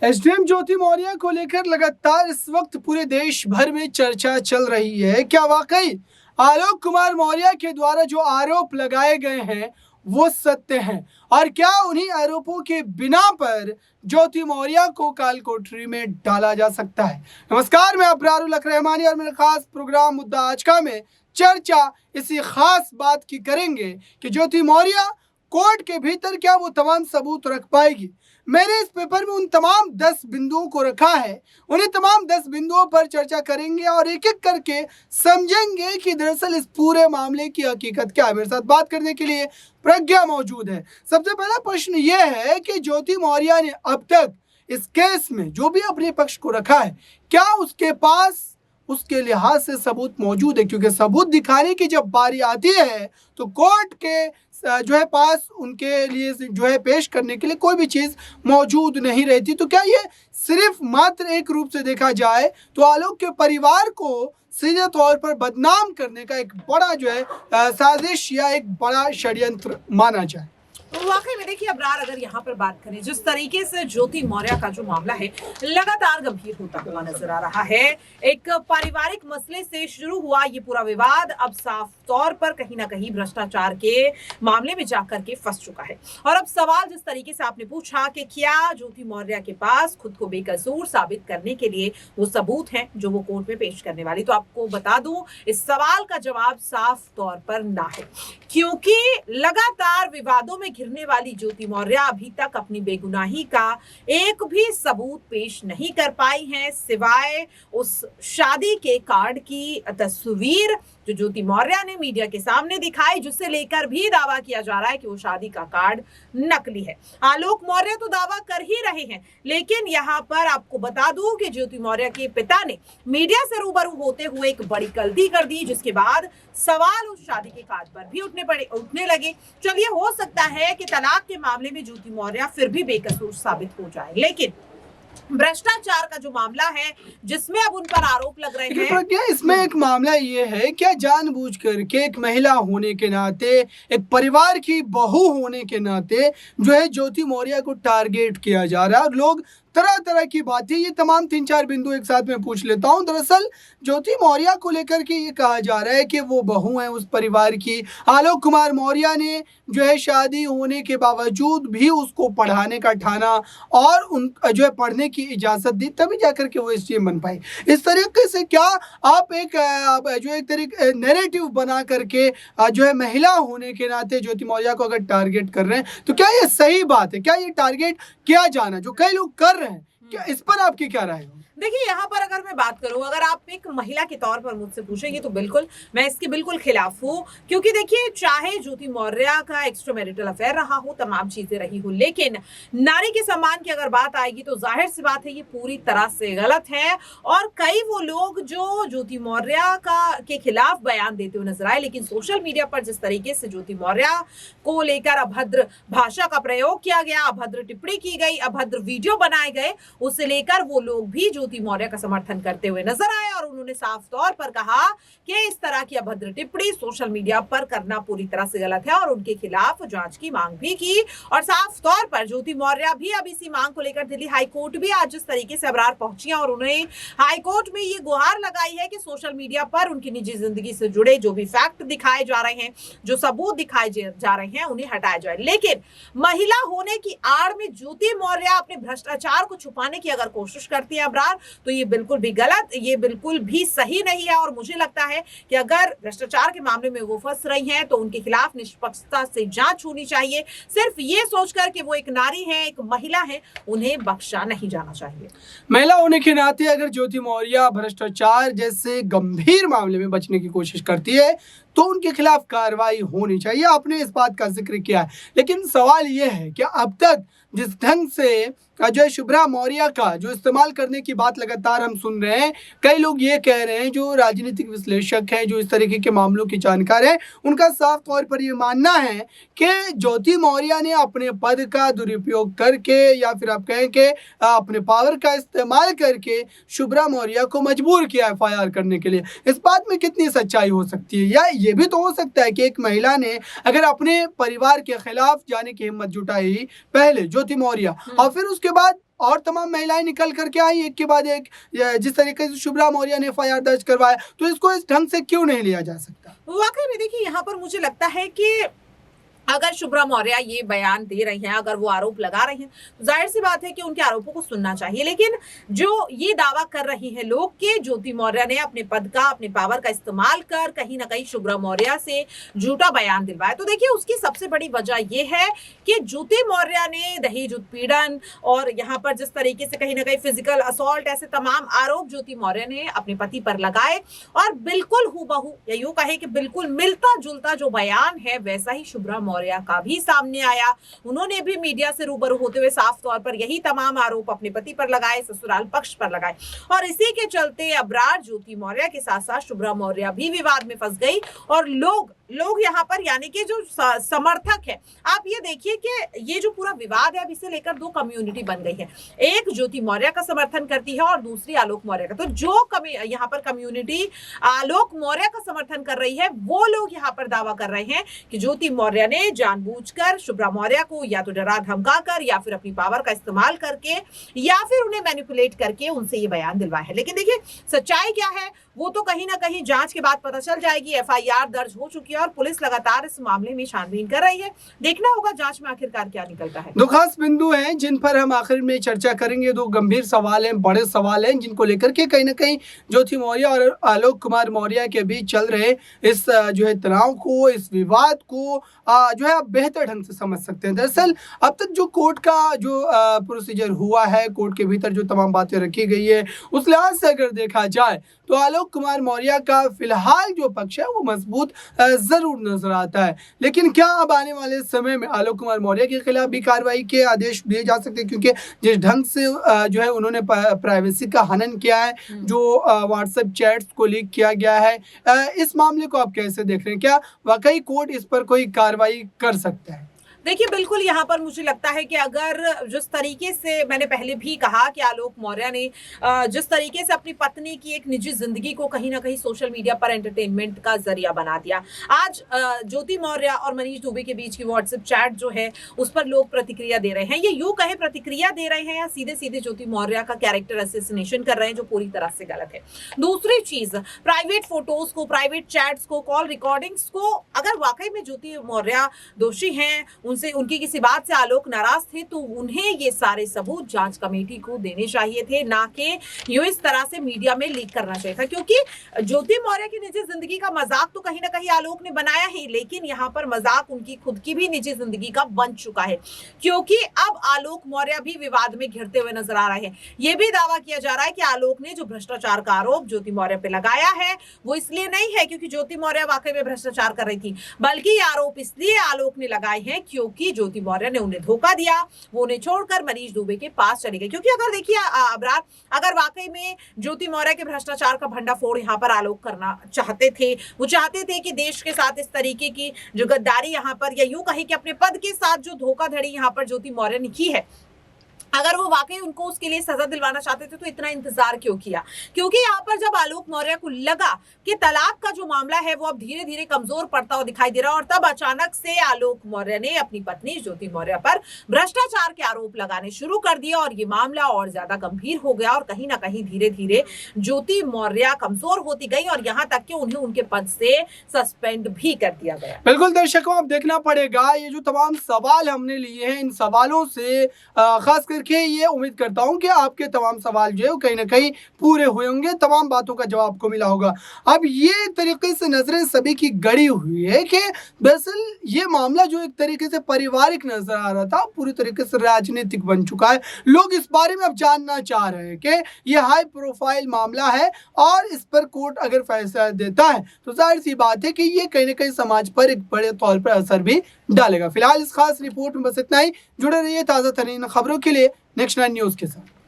SDM ज्योति मौर्य को लेकर लगातार इस वक्त पूरे देश भर में चर्चा चल रही है। क्या वाकई आलोक कुमार मौर्य के द्वारा जो आरोप लगाए गए हैं वो सत्य हैं, और क्या उन्हीं आरोपों के बिना पर ज्योति मौर्य को काल कोठरी में डाला जा सकता है? नमस्कार, मैं अबरारुल हक रहमानी और मेरा खास प्रोग्राम मुद्दा आज का में चर्चा इसी खास बात की करेंगे कि ज्योति मौर्य कोर्ट के भीतर क्या वो तमाम सबूत रख पाएगी। मैंने इस पेपर में उन तमाम 10 बिंदुओं को रखा है, उन्हें तमाम 10 बिंदुओं पर चर्चा करेंगे और एक एक करके समझेंगे कि दरअसल इस पूरे मामले की हकीकत क्या है। मेरे साथ बात करने के लिए प्रज्ञा मौजूद है। सबसे पहला प्रश्न यह है कि ज्योति मौर्य ने अब तक इस केस में जो भी अपने पक्ष को रखा है, क्या उसके पास उसके लिहाज से सबूत मौजूद है? क्योंकि सबूत दिखाने की जब बारी आती है तो कोर्ट के जो है पास उनके लिए जो है पेश करने के लिए कोई भी चीज़ मौजूद नहीं रहती। तो क्या ये सिर्फ मात्र एक रूप से देखा जाए तो आलोक के परिवार को सीधे तौर पर बदनाम करने का एक बड़ा जो है साजिश या एक बड़ा षड्यंत्र माना जाए? तो वाकई में देखिए अबरार, अगर यहाँ पर बात करें जिस तरीके से ज्योति मौर्य का जो मामला है लगातार गंभीर होता हुआ नजर आ रहा है। एक पारिवारिक मसले से शुरू हुआ ये पूरा विवाद अब साफ तौर पर कहीं ना कहीं भ्रष्टाचार के मामले में जाकर के फंस चुका है। और अब सवाल जिस तरीके से आपने पूछा कि क्या ज्योति मौर्य के पास खुद को बेकसूर साबित करने के लिए वो सबूत हैं जो वो कोर्ट में पेश करने वाली, तो आपको बता दूं इस सवाल का जवाब साफ तौर पर ना है, क्योंकि लगातार विवादों में घिरने वाली ज्योति मौर्य अभी तक अपनी बेगुनाही का एक भी सबूत पेश नहीं कर पाई हैं, सिवाय उस शादी के कार्ड की तस्वीर जो ज्योति मौर्य ने मीडिया के सामने दिखाई, जिसे लेकर भी दावा किया जा रहा है कि वो शादी का कार्ड नकली है। आलोक मौर्य तो दावा कर ही रहे हैं, लेकिन यहाँ पर आपको बता दूं कि ज्योति मौर्य के पिता ने मीडिया से रूबरू होते हुए एक बड़ी गलती कर दी, जिसके बाद सवाल उस शादी के कार्ड पर भी उठने लगे। चलिए, हो सकता है कि तलाक के मामले में ज्योति मौर्य फिर भी बेकसूर साबित हो जाए, लेकिन भ्रष्टाचार का जो मामला है जिसमें अब उन पर आरोप लग रहे हैं, क्या इसमें एक मामला ये है, क्या जानबूझ करके एक महिला होने के नाते, एक परिवार की बहू होने के नाते जो है ज्योति मौर्य को टारगेट किया जा रहा है? और लोग तरह तरह की बातें, ये तमाम 3-4 बिंदु एक साथ में पूछ लेता हूं। दरअसल ज्योति मौर्य को लेकर के ये कहा जा रहा है कि वो बहू है उस परिवार की। आलोक कुमार मौर्य ने जो है शादी होने के बावजूद भी उसको पढ़ाने का ठाना और उन जो है पढ़ने की इजाज़त दी, तभी जाकर के वो एसडीएम बन पाई। इस तरीके से क्या आप एक जो एक तरीके नैरेटिव बना करके जो है महिला होने के नाते ज्योति मौर्य को अगर टारगेट कर रहे हैं, तो क्या ये सही बात है? क्या ये टारगेट किया जाना जो कई लोग कर रहे हैं, क्या इस पर आपकी क्या राय है? देखिए, यहाँ पर अगर मैं बात करूं, अगर आप एक महिला के तौर पर मुझसे पूछेंगे तो बिल्कुल मैं इसके बिल्कुल खिलाफ हूँ, क्योंकि देखिए चाहे ज्योति मौर्य का एक्स्ट्रा मैरिटल अफेयर रहा हो, तमाम चीजें रही हो, लेकिन नारी के सम्मान की अगर बात आएगी तो जाहिर सी बात है ये पूरी तरह से गलत है। और कई वो लोग जो ज्योति मौर्य का के खिलाफ बयान देते हुए नजर आए, लेकिन सोशल मीडिया पर जिस तरीके से ज्योति मौर्य को लेकर अभद्र भाषा का प्रयोग किया गया, अभद्र टिप्पणी की गई, अभद्र वीडियो बनाए गए, उसे लेकर वो लोग भी ज्योति मौर्य का समर्थन करते हुए नजर आए और उन्होंने साफ तौर पर कहा कि इस तरह की अभद्र टिप्पणी सोशल मीडिया पर करना पूरी तरह से गलत है और उनके खिलाफ जांच की मांग भी की। और साफ तौर पर ज्योति मौर्य भी अब इसी मांग को लेकर दिल्ली हाईकोर्ट भी आज जिस तरीके से अबरार पहुंची और उन्हें हाईकोर्ट में ये गुहार लगाई है कि सोशल मीडिया पर उनकी निजी जिंदगी से जुड़े जो भी फैक्ट दिखाए जा रहे हैं, जो सबूत दिखाए जा रहे हैं, उन्हें हटाया जाए। लेकिन महिला होने की आड़ में ज्योति मौर्य अपने भ्रष्टाचार को छुपाने की अगर कोशिश करती है अबरार, तो ये बिल्कुल भी गलत, ये बिल्कुल भी सही नहीं है। और मुझे लगता है कि अगर भ्रष्टाचार के मामले में वो फंस रही हैं तो उनके खिलाफ निष्पक्षता से जांच होनी चाहिए। सिर्फ ये सोचकर कि वो एक नारी है, एक महिला है, उन्हें बख्शा नहीं जाना चाहिए। महिला होने के नाते अगर ज्योति मौर्य भ्रष्टाचार जैसे गंभीर मामले में बचने की कोशिश करती है तो उनके खिलाफ कार्रवाई होनी चाहिए। आपने इस बात का जिक्र किया है, लेकिन सवाल यह है कि अब तक जिस ढंग से जो है शुभ्रा मौर्य का जो इस्तेमाल करने की बात लगातार हम सुन रहे हैं, कई लोग ये कह रहे हैं, जो राजनीतिक विश्लेषक हैं, जो इस तरीके के मामलों की जानकार हैं, उनका साफ तौर पर ये मानना है कि ज्योति मौर्य ने अपने पद का दुरुपयोग करके या फिर आप कहें कि अपने पावर का इस्तेमाल करके शुभ्रा मौर्य को मजबूर किया एफआईआर करने के लिए। इस बात में कितनी सच्चाई हो सकती है? या ये भी तो हो सकता है कि एक महिला ने अगर अपने परिवार के खिलाफ जाने की हिम्मत जुटाई पहले ज्योति मौर्य और फिर उसके बाद और तमाम महिलाएं निकल करके आई एक के बाद एक। जिस तरीके से शुभ्रा मौर्य ने FIR दर्ज करवाया, तो इसको इस ढंग से क्यों नहीं लिया जा सकता? वाकई में देखिए, यहाँ पर मुझे लगता है कि अगर शुभ्रा मौर्य ये बयान दे रही हैं, अगर वो आरोप लगा रही हैं, तो जाहिर सी बात है कि उनके आरोपों को सुनना चाहिए। लेकिन जो ये दावा कर रही हैं लोग कि ज्योति मौर्य ने अपने पद का, अपने पावर का इस्तेमाल कर कहीं ना कहीं शुभ्रा मौर्य से झूठा बयान दिलवाया, तो देखिए उसकी सबसे बड़ी वजह ये है कि ज्योति मौर्य ने दहेज उत्पीड़न और यहाँ पर जिस तरीके से कहीं ना कहीं फिजिकल असॉल्ट, ऐसे तमाम आरोप ज्योति मौर्य ने अपने पति पर लगाए, और बिल्कुल हूबहू या यूं कहे कि बिल्कुल मिलता जुलता जो बयान है वैसा ही शुभ्रा मौर्य का भी सामने आया। उन्होंने भी मीडिया से रूबरू होते हुए साफ तौर पर यही तमाम आरोप अपने पति पर लगाए, ससुराल पक्ष पर लगाए, और इसी के चलते अबरार ज्योति मौर्य के साथ साथ शुभ्रा मौर्य भी विवाद में फंस गई। और लोग यहाँ पर यानी कि जो समर्थक है, आप ये देखिए कि ये जो पूरा विवाद है अब इसे लेकर दो कम्युनिटी बन गई है। एक ज्योति मौर्य का समर्थन करती है और दूसरी आलोक मौर्य का। तो जो यहाँ पर कम्युनिटी आलोक मौर्य का समर्थन कर रही है, वो लोग यहाँ पर दावा कर रहे हैं कि ज्योति मौर्य ने जानबूझकर शुभ्रा मौर्य को या तो डरा धमका कर या फिर अपनी पावर का इस्तेमाल करके या फिर उन्हें मैनिपुलेट करके उनसे ये बयान दिलवाया है। लेकिन देखिए सच्चाई क्या है वो तो कहीं ना कहीं जांच के बाद पता चल जाएगी। FIR दर्ज हो चुकी है और पुलिस लगातार इस मामले में छानबीन कर रही है। देखना होगा जांच में आखिरकार क्या निकलता है। दो खास बिंदु हैं जिन पर हम आखिर में चर्चा करेंगे। दो गंभीर सवाल हैं, बड़े सवाल हैं, जिनको लेकर के कहीं ना कहीं ज्योति मौर्य और आलोक कुमार मौर्य के बीच चल रहे इस जो है तनाव को, इस विवाद को जो है आप बेहतर ढंग से समझ सकते हैं। दरअसल अब तक जो कोर्ट का जो प्रोसीजर हुआ है, कोर्ट के भीतर जो तमाम बातें रखी गई है, उस लिहाज से अगर देखा जाए तो आलोक कुमार मौर्य का फिलहाल जो पक्ष है वो मजबूत जरूर नजर आता है। लेकिन क्या अब आने वाले समय में आलोक कुमार मौर्य के खिलाफ भी कार्रवाई के आदेश दिए जा सकते हैं? क्योंकि जिस ढंग से जो है उन्होंने प्राइवेसी का हनन किया है, जो व्हाट्सएप चैट्स को लीक किया गया है, इस मामले को आप कैसे देख रहे हैं? क्या वाकई कोर्ट इस पर कोई कार्रवाई कर सकता है? देखिए बिल्कुल यहाँ पर मुझे लगता है कि अगर जिस तरीके से मैंने पहले भी कहा कि आलोक मौर्य ने जिस तरीके से अपनी पत्नी की एक निजी जिंदगी को कहीं ना कहीं सोशल मीडिया पर एंटरटेनमेंट का जरिया बना दिया। आज ज्योति मौर्य और मनीष दुबे के बीच की व्हाट्सएप चैट जो है उस पर लोग प्रतिक्रिया दे रहे हैं। ये यूं कहे प्रतिक्रिया दे रहे हैं या सीधे सीधे ज्योति मौर्य का कैरेक्टर असैसिनेशन कर रहे हैं, जो पूरी तरह से गलत है। दूसरी चीज, प्राइवेट फोटोज को, प्राइवेट चैट्स को, कॉल रिकॉर्डिंग्स को, अगर वाकई में ज्योति मौर्य दोषी हैं, उनकी किसी बात से आलोक नाराज थे, तो उन्हें ये सारे सबूत जांच कमेटी को देने चाहिए थे, ना कि यूं इस तरह से मीडिया में लीक करना चाहिए था। क्योंकि ज्योति मौर्य की निजी जिंदगी का मजाक तो कहीं ना कहीं आलोक ने बनाया ही, लेकिन यहाँ पर मजाक उनकी खुद की भी निजी जिंदगी का बन चुका है। क्योंकि अब आलोक मौर्य भी विवाद में घिरते हुए नजर आ रहे हैं। यह भी दावा किया जा रहा है कि आलोक ने जो भ्रष्टाचार का आरोप ज्योति मौर्य पे लगाया है वो इसलिए नहीं है क्योंकि ज्योति मौर्य वाकई में भ्रष्टाचार कर रही थी, बल्कि ये आरोप इसलिए आलोक ने लगाए हैं क्योंकि ज्योति मौर्य ने उन्हें धोखा दिया, वो उन्हें छोड़कर मनीष दुबे के पास चले गए। क्योंकि अगर देखिए अबरार, अगर वाकई में ज्योति मौर्य के भ्रष्टाचार का भंडाफोड़ यहाँ पर आलोक करना चाहते थे, वो चाहते थे कि देश के साथ इस तरीके की जो गद्दारी यहाँ पर, या यूं कहे कि अपने पद के साथ जो धोखाधड़ी यहाँ पर ज्योति मौर्य ने की है, अगर वो वाकई उनको उसके लिए सजा दिलवाना चाहते थे तो इतना इंतजार क्यों किया? क्योंकि यहाँ पर जब आलोक मौर्य को लगा कि तलाक का जो मामला है वो अब धीरे धीरे कमजोर पड़ता हुआ दिखाई दे रहा, और तब अचानक से आलोक मौर्य ने अपनी पत्नी ज्योति मौर्य पर भ्रष्टाचार के आरोप लगाने शुरू कर दिया, और ये मामला और ज्यादा गंभीर हो गया, और कहीं ना कहीं धीरे धीरे ज्योति मौर्य कमजोर होती गई, और यहाँ तक कि उन्हें उनके पद से सस्पेंड भी कर दिया गया। बिल्कुल दर्शकों, अब देखना पड़ेगा ये जो तमाम सवाल हमने लिए हैं, इन सवालों से खास करके ये उम्मीद करता हूं कि आपके तमाम सवाल जो है कहीं ना कहीं पूरे हुए होंगे, तमाम बातों का जवाब आपको मिला होगा। अब ये एक तरीके से नजरें सभी की गड़ी हुई है कि दरअसल ये मामला जो एक तरीके से पारिवारिक नजर आ रहा था पूरी तरीके से राजनीतिक बन चुका है। लोग इस बारे में अब जानना चाह रहे हैं कि ये हाई प्रोफाइल मामला है और इस पर कोर्ट अगर फैसला देता है तो जाहिर सी बात है कि ये कहीं ना कहीं समाज पर एक बड़े तौर पर असर भी डालेगा। फिलहाल इस खास रिपोर्ट में बस इतना ही। जुड़े रहिए ताज़ा तरीन खबरों के लिए नेक्स्ट 9 न्यूज़ के साथ।